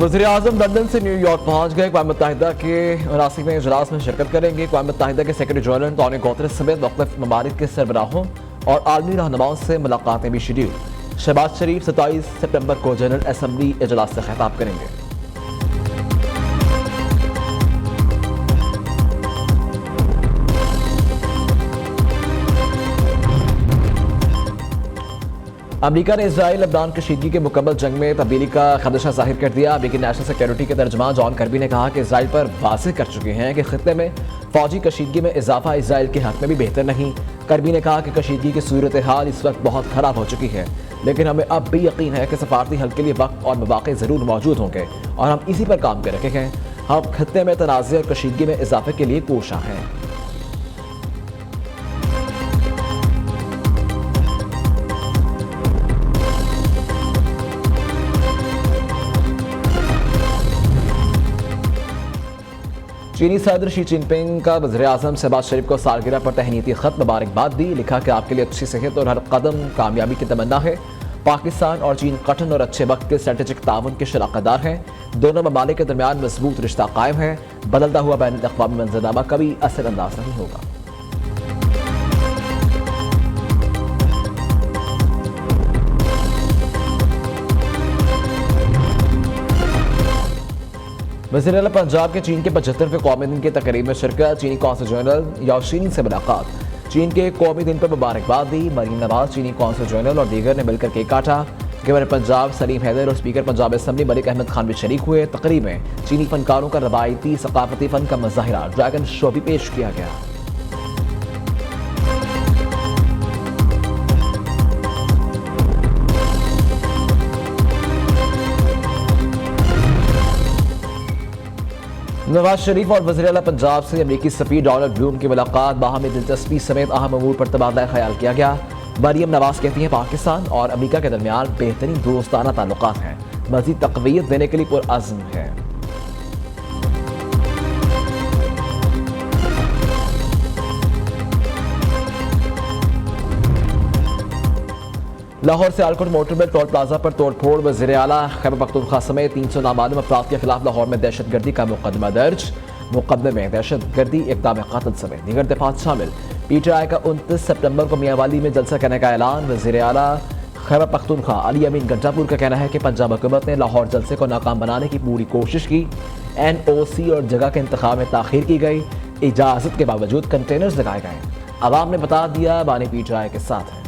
वज़ीर-ए-आज़म लंदन से न्यूयॉर्क पहुंच गए। अक़वाम मुत्तहिदा के 79वें इजलास में शिरकत करेंगे। अक़वाम मुत्तहिदा के सेक्रेटरी जनरल अंटोनियो गुतेरेस समेत मुख्तलिफ ममालिक के सरबराहों और आलमी रहनुमाओं से मुलाकातें भी शेड्यूल। शहबाज शरीफ 27 सितंबर को जनरल असम्बली इजलास से खिताब करेंगे। अमेरिका ने इजराइल लबनान कशीदगी के मुकम्मल जंग में तब्दीली का खदशा जाहिर कर दिया। अमेरिकी नेशनल सिक्योरिटी के तर्जुमान जॉन कर्बी ने कहा कि इजराइल पर वाज़ेह कर चुके हैं कि खित्ते में फौजी कशीदगी में इजाफा इजराइल के हक में भी बेहतर नहीं। कर्बी ने कहा कि कशीदगी की सूरत हाल इस वक्त बहुत खराब हो चुकी है, लेकिन हमें अब भी यकीन है कि सफारती हल के लिए वक्त और मौके ज़रूर मौजूद होंगे और हम इसी पर काम कर रहे हैं। हम खित्ते में तनाज़े और कशीदगी में इजाफे के लिए कोशा हैं। चीनी सदर शी जिनपिंग का वज़ीर-ए-आज़म शहबाज शरीफ को सालगिरह पर तहनीती खत मुबारकबाद दी। लिखा कि आपके लिए अच्छी सेहत और हर कदम कामयाबी की तमन्ना है। पाकिस्तान और चीन कठिन और अच्छे वक्त के स्ट्रेटेजिक ताउन के शराकतदार हैं। दोनों ममालिक के दरमियान मजबूत रिश्ता कायम है। बदलता हुआ बैन अक़वामी मंजरनामा कभी असरअंदाज नहीं होगा। वज़ीर आला पंजाब के चीन के 75वें कौमी दिन की तकरीब में शिरकत। चीनी कौंसल जनरल याओशिनी से मुलाकात। चीन के कौमी दिन पर मुबारकबाद दी। मरीम नवाज, चीनी कौंसल जनरल और दीगर ने मिलकर केक काटा। गवर्नर पंजाब सलीम हैदर और स्पीकर पंजाब असम्बली मलिक अहमद खान भी शरीक हुए। तकरीब में चीनी फनकारों का रवायती सकाफती फन का मुजाहिरा ड्रैगन शो भी पेश किया गया। नवाज शरीफ और वज़ीर आला पंजाब से अमेरिकी सफ़ीर डोनाल्ड ब्लूम की मुलाकात। बाहमी दिलचस्पी समेत अहम अमूर पर तबादला ख्याल किया गया। मरियम नवाज कहती हैं पाकिस्तान और अमेरिका के दरमियान बेहतरीन दोस्ताना ताल्लुकात हैं। मज़ीद तक़वियत देने के लिए पुरअज़्म है। लाहौर से आलकोट मोटरवे टोल प्लाजा पर तोड़फोड़। वज़ीर आला खैबर पख्तूनख्वा समेत 300 नामालूम अफराद के खिलाफ लाहौर में दहशतगर्दी का मुकदमा दर्ज। मुकदमे में दहशतगर्दी, इक़दाम क़त्ल समेत दीगर दफ़ात शामिल। PTI का 29 सितंबर को मियांवाली में जलसा करने का ऐलान। वज़ीर आला खैबर पख्तूनख्वा अली अमीन गंडापुर का कहना है कि पंजाब हुकूमत ने लाहौर जलसे को नाकाम बनाने की पूरी कोशिश की। NOC और जगह के इंतखाब में ताख़ीर की गई। इजाज़त के बावजूद कंटेनर्स लगाए गए। अवाम ने बता दिया बानी PTI के साथ है।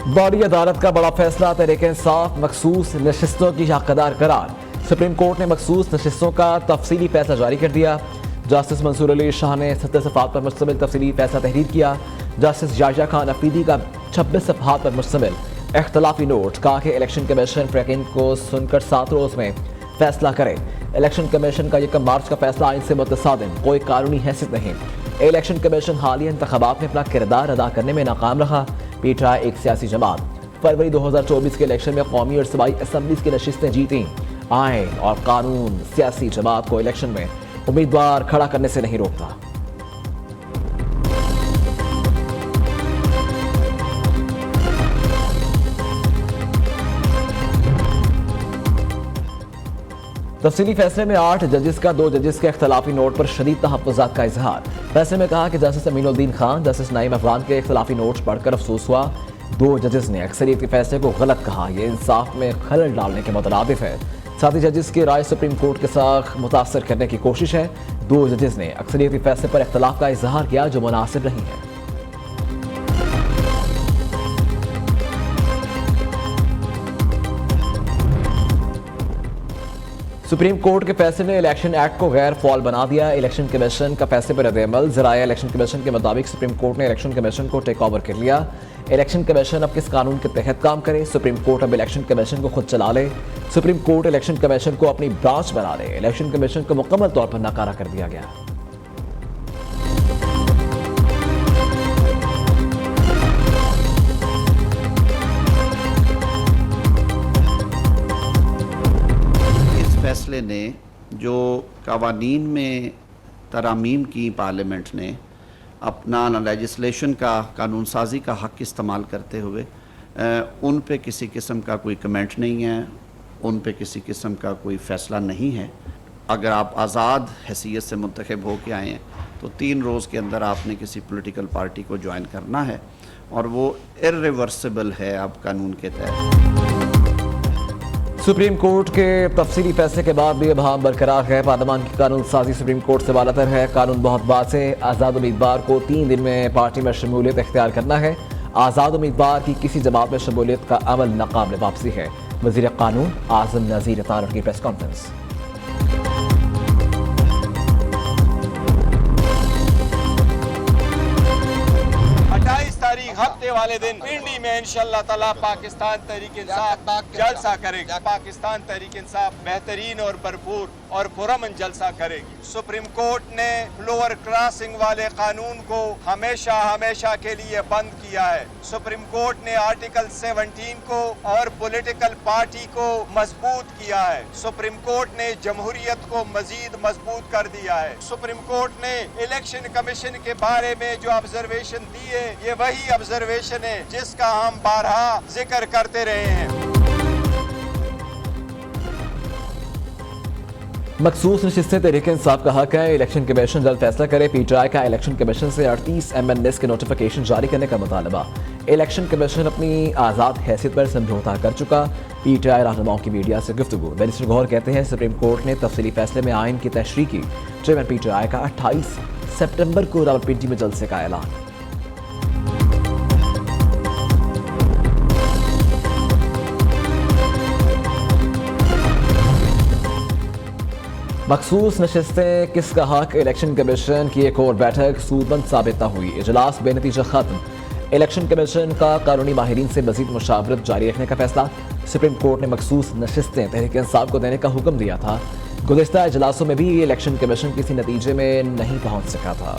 बड़ी अदालत का बड़ा फैसला। तहरीक-ए-इंसाफ मखसूस नशिस्तों की हकदार करार। सुप्रीम कोर्ट ने मखसूस नशिस्तों का तफसीली फैसला जारी कर दिया। जस्टिस मंसूर अली शाह ने 70 सफ़हात पर मुश्तमिल तफसीली फैसला तहरीर किया। जस्टिस याहिया खान अफरीदी का 26 सफ़हात पर मुश्तमिल इख्तलाफी नोट। कहा कि इलेक्शन कमीशन ट्रैकिंग को सुनकर 7 रोज़ में फैसला करे। इलेक्शन कमीशन का 1 मार्च का फैसला आइन से मुतसादिम, कोई कानूनी हैसियत नहीं। इलेक्शन कमीशन हालिया इंतखाबात में अपना किरदार अदा करने में नाकाम रहा। PTI एक सियासी जमात फरवरी 2024 के इलेक्शन में कौमी और सूबाई असम्बलीज की नशिस्तें जीती। आइन और कानून सियासी जमात को इलेक्शन में उम्मीदवार खड़ा करने से नहीं रोकता। तफसीली फैसले में 8 जजेस का 2 जजेस के इख्तलाफी नोट पर शदीद तहफ़्फ़ुज़ात का इजहार। फैसले में कहा कि जस्टिस अमीनुद्दीन खान, जस्टिस नईम अफरान के इख्तलाफी नोट्स पढ़कर अफसोस हुआ। 2 जजेस ने अक्सरियत के फैसले को गलत कहा। यह इंसाफ में खलल डालने के मुतरादिफ है। साथ ही जजेस की राय सुप्रीम कोर्ट के साथ मुतासर करने की कोशिश है। 2 जजेस ने अक्सरियत के फैसले पर इख्तलाफ का इजहार किया जो मुनासिब नहीं है। सुप्रीम कोर्ट के फैसले ने इलेक्शन एक्ट को गैर फॉल बना दिया। इलेक्शन कमीशन का फैसले पर रद्द-ए-अमल। ज़राया इलेक्शन कमीशन के मुताबिक सुप्रीम कोर्ट ने इलेक्शन कमीशन को टेक ओवर कर लिया। इलेक्शन कमीशन अब किस कानून के तहत काम करे? सुप्रीम कोर्ट अब इलेक्शन कमीशन को खुद चला ले। सुप्रीम कोर्ट इलेक्शन कमीशन को अपनी ब्रांच बना ले। इलेक्शन कमीशन को मुकम्मल तौर पर नाकारा कर दिया गया। फैसले ने जो कवानीन में तरामीम की पार्लियामेंट ने अपना लेजिस्लेशन का कानून साजी का हक़ इस्तेमाल करते हुए उन पे किसी किस्म का कोई कमेंट नहीं है, उन पे किसी किस्म का कोई फ़ैसला नहीं है। अगर आप आज़ाद हैसियत से मुंतखब हो के आए हैं तो 3 रोज़ के अंदर आपने किसी पॉलिटिकल पार्टी को ज्वाइन करना है और वो इर्रिवर्सिबल है अब कानून के तहत। सुप्रीम कोर्ट के तफसीली फैसले के बाद भी अब बरकरार है। पार्लियामान की कानून साजी सुप्रीम कोर्ट से बालातर है। कानून बहुत वाज़ेह, आज़ाद उम्मीदवार को 3 दिन में पार्टी में शमूलियत इख्तियार करना है। आज़ाद उम्मीदवार की किसी जमात में शमूलियत का अमल नाकाबिल वापसी है। वज़ीर कानून आज़म नज़ीर तारड़ की प्रेस कॉन्फ्रेंस। हफ्ते वाले दिन पिंडी में इंशाअल्लाह ताला पाकिस्तान तहरीक इंसाफ जलसा करेगी। पाकिस्तान तहरीक इंसाफ बेहतरीन और भरपूर और पुरअमन जलसा करेगी। सुप्रीम कोर्ट ने फ्लोअर क्रॉसिंग वाले कानून को हमेशा हमेशा के लिए बंद किया है। सुप्रीम कोर्ट ने आर्टिकल 17 को और पॉलिटिकल पार्टी को मजबूत किया है। सुप्रीम कोर्ट ने जमहूरियत को मजीद मजबूत कर दिया है। सुप्रीम कोर्ट ने इलेक्शन कमीशन के बारे में जो ऑब्जर्वेशन दी है, ये वही ऑब्जर्वेशन है जिसका हम बारहा जिक्र करते रहे हैं। मखसूस नशिस्तें तहरीक इंसाफ का हक है। इलेक्शन कमीशन जल्द फैसला करे। पीटीआई का इलेक्शन कमीशन से 38 MNS के नोटिफिकेशन जारी करने का मुतालबा। इलेक्शन कमीशन अपनी आज़ाद हैसियत पर समझौता कर चुका। पीटीआई रहनुमाओं की मीडिया से गुफ्तगू। बैरिस्टर गौहर कहते हैं सुप्रीम कोर्ट ने तफसीली फैसले में आइन की तशरीह की। चेयरमैन पीटीआई का 28 सितंबर को रावलपिंडी में जलसे का ऐलान। मखसूस नशिस्तें किसका हक। इलेक्शन कमीशन की एक और बैठक सूदमंद साबित न हुई। इजलास बेनतीजा खत्म। इलेक्शन कमीशन का कानूनी माहिरीन से मजीद मुशावरत जारी रखने का फैसला। सुप्रीम कोर्ट ने मखसूस नशिस्तें तहरीक इंसाफ को देने का हुक्म दिया था। गुज़िश्ता इजलासों में भी इलेक्शन कमीशन किसी नतीजे में नहीं पहुंच सका था।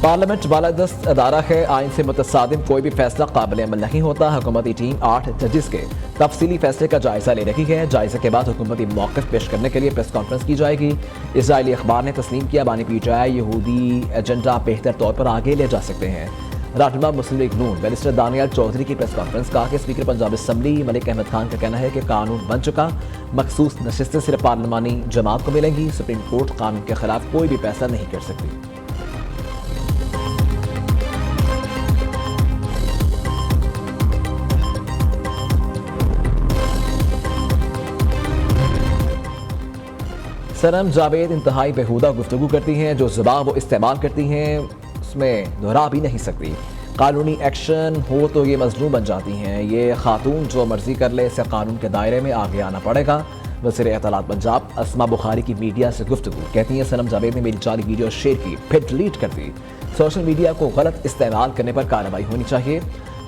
पार्लियामेंट बालादस्त अदारा है। आइन से मुतसादिम कोई भी फैसला काबिल अमल नहीं होता। हुकूमती टीम 8 जजिस के तफसीली फैसले का जायजा ले रही है। जायजे के बाद हुकूमती मौक़िफ़ पेश करने के लिए प्रेस कॉन्फ्रेंस की जाएगी। इजरायली अखबार ने तस्लीम किया बानी पीटीआई यहूदी एजेंडा बेहतर तौर पर आगे ले जा सकते हैं। रहनुमा मुस्लिम लीग नून बैरिस्टर दानियाल चौधरी की प्रेस कॉन्फ्रेंस कहा कि स्पीकर पंजाब असम्बली मलिक अहमद खान का कहना है कि कानून बन चुका। मखसूस नशिस्तें सिर्फ पार्लिमानी जमात को मिलेंगी। सुप्रीम कोर्ट कानून के खिलाफ कोई भी फैसला नहीं कर सकती। सनम जावेद इंतहाई बेहुदा गुफ्तगू करती हैं। जो ज़ुबान वो इस्तेमाल करती हैं उसमें दोहरा भी नहीं सकती। कानूनी एक्शन हो तो ये मजलूम बन जाती हैं। ये खातून जो मर्जी कर ले, इसे कानून के दायरे में आगे आना पड़ेगा। वज़ीर इत्तलात पंजाब अस्मा बुखारी की मीडिया से गुफ्तगू। कहती हैं सनम जावेद ने मेरी जाली वीडियो शेयर की, फिर डिलीट कर दी। सोशल मीडिया को गलत इस्तेमाल करने पर कार्रवाई होनी चाहिए।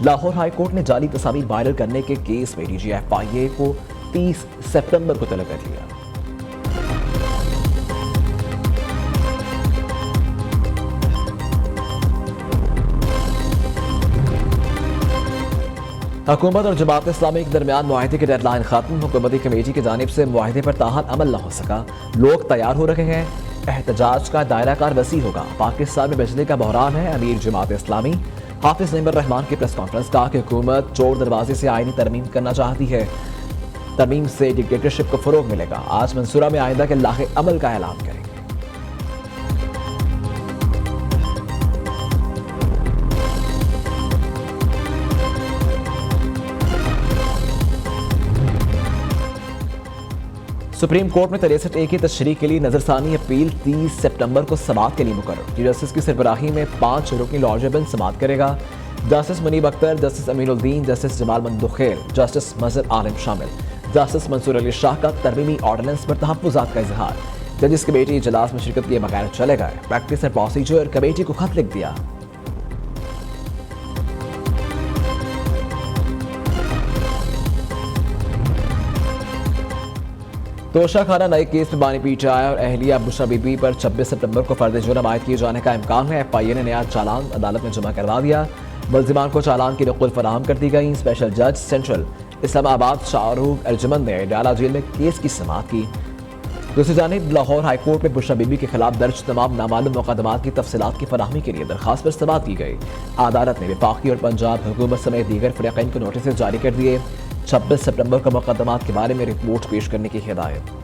लाहौर हाई कोर्ट ने जाली तस्वीर वायरल करने के केस में DGFIA को 30 सितंबर को तलब कर लिया। हुकूमत और जमात इस्लामी के दरमियान मुआहदे की डेडलाइन खत्म। हुकूमती कमेटी की जानिब से मुआहदे पर ताहल अमल न हो सका। लोग तैयार हो रहे हैं। एहतजाज का दायरा कार वसी होगा। पाकिस्तान में बिजली का बहरान है। अमीर जमात इस्लामी हाफिज नईमुर रहमान की प्रेस कॉन्फ्रेंस कहा कि हुकूमत चोर दरवाजे से आईनी तरमीम करना चाहती है। तरमीम से डिक्टेटरशिप को फरोग मिलेगा। आज मंसूरा में आइंदा के लाहे अमल का ऐलान करेंगे। सुप्रीम कोर्ट में 63A की तशरीह के लिए नजरसानी अपील 30 सितंबर को समाअत के लिए मुकर्रर। चीफ जस्टिस की सरबराही में 5 रुकनी लॉ बेंच समाअत करेगा। Justice Munib Akhtar, justice Aminuddin, justice Jamal Mandokhail, justice Mazhar Alam शामिल। जस्टिस मंसूर अली शाह का तरमीमी ऑर्डिनेंस पर तहफ़्फ़ुज़ात का इजहार। जजिस कमेटी इजलास में शिरकत किए बगैर चले गए। प्रैक्टिस एंड प्रोसीजर कमेटी को खत लिख दिया। तोशा खाना नए केस में बानी पीट आया और अहलिया बुशरा बीबी पर 26 सितंबर को फर्द जुर्म आयद किए जाने का इम्कान है। FIA ने नया चालान अदालत में जमा करवा दिया। मुल्जिमान को चालान की नकुल फराहम कर दी गई। स्पेशल जज सेंट्रल इस्लामाबाद शाहरुख अर्जुमंद ने डाला जेल में केस की समाअत की। दूसरी जानिब लाहौर हाईकोर्ट में बुशरा बीबी के खिलाफ दर्ज तमाम नामालूम मुकदमात की तफसीलात की फराहमी के लिए दरखास्त पर समाअत की गई। अदालत ने वफाकी और पंजाब हुकूमत समेत दीगर फरीक़ैन को नोटिस जारी कर दिए। 26 सितंबर को मुकदमात के बारे में रिपोर्ट पेश करने की हिदायत।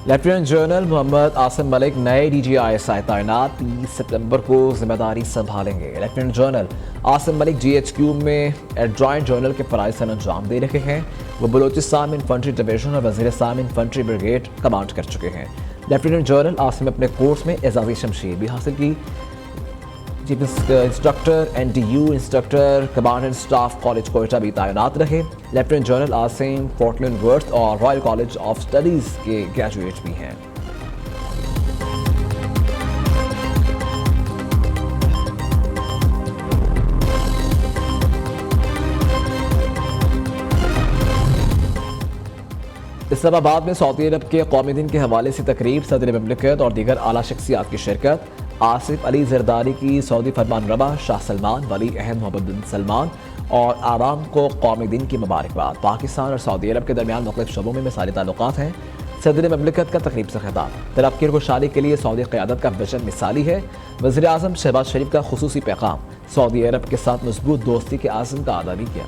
लेफ्टिनेंट जनरल मोहम्मद आसिम मलिक नए DGISI तैनात 30 सितंबर को जिम्मेदारी संभालेंगे। Lieutenant general Asim Malik GHQ में एडजॉइंट जनरल के फराइज सर अंजाम दे रहे हैं। वो बलूचिस्तान में इन्फेंट्री डिवीजन और वज़ीरिस्तान में इन्फेंट्री ब्रिगेड कमांड कर चुके हैं। लेफ्टिनेंट जनरल आसिम अपने कोर्स में एजाज़ी शमशीर भी हासिल की। Chief instructor NTU instructor commandant staff college Quetta भी तैनात रहे। लेफ्टिनेंट जनरल आसिम फोर्टलैंड वर्थ और रॉयल कॉलेज ऑफ स्टडीज़ के ग्रेजुएट भी हैं। इस्लामाबाद में सऊदी अरब के कौमी दिन के हवाले से तकरीब, सदर ममलिकत और दीगर आला शख्सियात की शिरकत। आसिफ अली जरदारी की सऊदी फरमान रवा शाह सलमान, वली अहद मोहम्मद बिन सलमान और आवाम को कौमी दिन की मुबारकबाद। पाकिस्तान और सऊदी अरब के दरमियान मुख्तलिफ शोबों में मिसाली ताल्लुकात हैं। सदर ममलिकत का तकरीब से खिताब, तरक्की और खुशहाली के लिए सऊदी क़यादत का विजन मिसाली है। वज़ीर आज़म शहबाज शरीफ का खुसूसी पैगाम, सऊदी अरब के साथ मजबूत दोस्ती के आज़म का अदा भी किया।